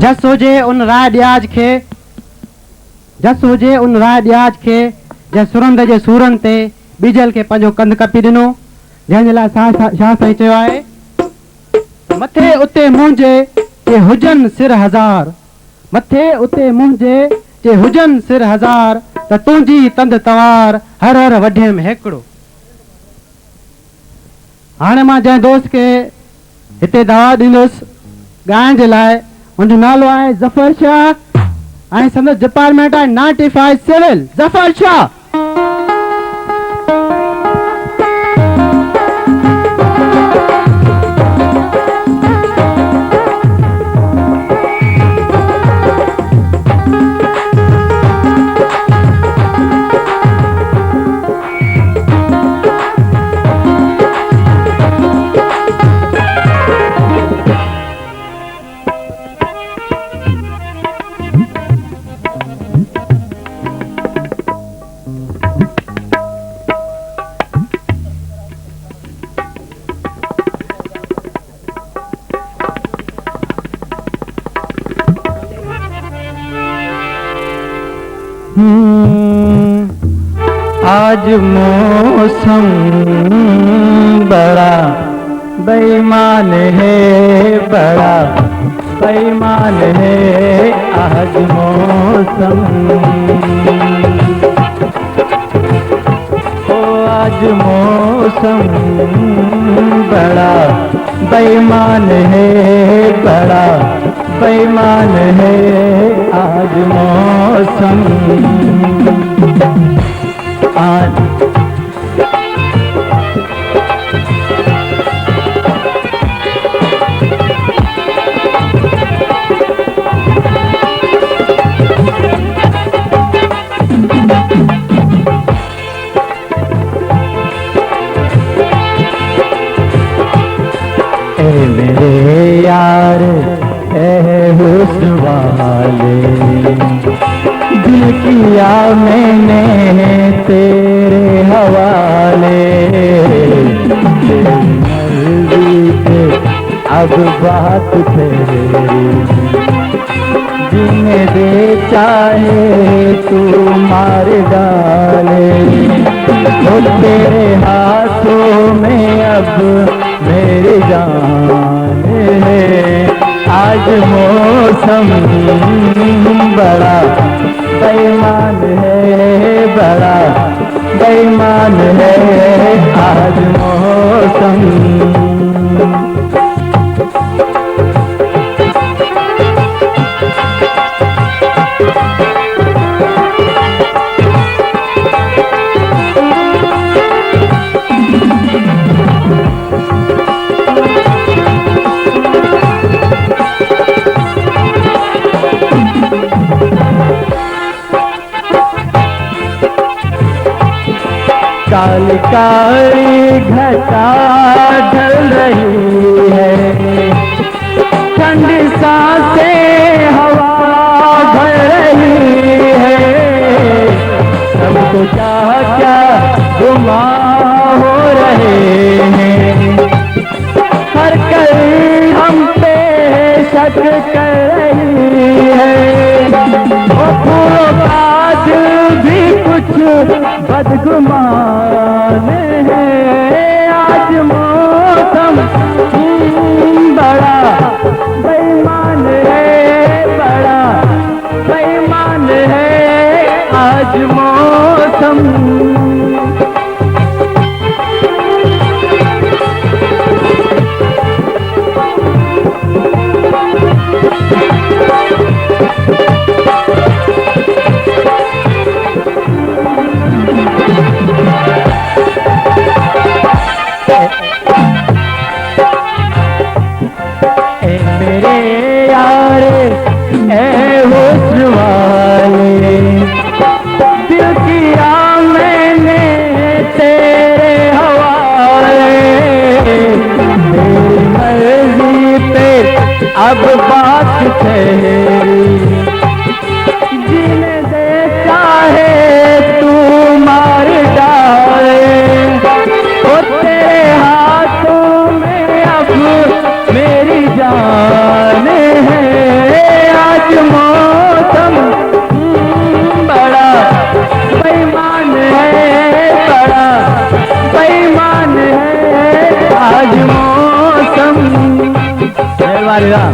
जस हुजे उन राय ॾियाज खे, जस हुजे उन राय ॾियाज खे जंहिं सुरंद जे सूरनि ते ॿिजल खे पंहिंजो कंधु कपी ॾिनो। जंहिंजे लाइ छा साईं चयो आहे, मथे उते मुंहिंजे जे हुजनि सिर हज़ार, मथे उते मुंहिंजे जे हुजनि सिर हज़ार, त तुंहिंजी तंद तवार हर हर वढे में हिकिड़ो। हाणे मां जंहिं दोस्त खे हिते दावा ॾींदुसि ॻाइण जे लाइ, मुंहिंजो नालो आहे ज़फ़र शाह ऐं संदसि डिपार्टमेंट आहे 95 सिविल। ज़फ़र शाह। आज मौसम बड़ा बेईमान है, बड़ा बेईमान है आज मौसम। ओ आज मौसम बड़ा बेईमान है, बड़ा बेईमान है आज मौसम। आज मेरे यार ए हुस्न वाले, दिल किया मैंने तेरे हवाले। तेरी मर्जी पे अब बात तेरी, जिन्हें दे चाहे तू मार डाले। वो तेरे हाथों में अब मेरी जान है। आज मौसम बड़ा बेईमान है, बड़ा बेईमान है आज मौसम। काली काली घटा ढल रही है, ठंडी सांसें हवा भर रही है। सबको क्या क्या गुमा हो रहे हैं, हर कल हम पे शक कर रही है। वो फूलों का दिल भी कुछ बदगुमान है। आज मौसम बड़ा बेईमान है, बड़ा बेईमान है आज मौसम। अब बात ठहरी, जीने दे चाहे तू मार डाले। ओ तेरे हाथों में अब मेरी जान है। वाह वाह।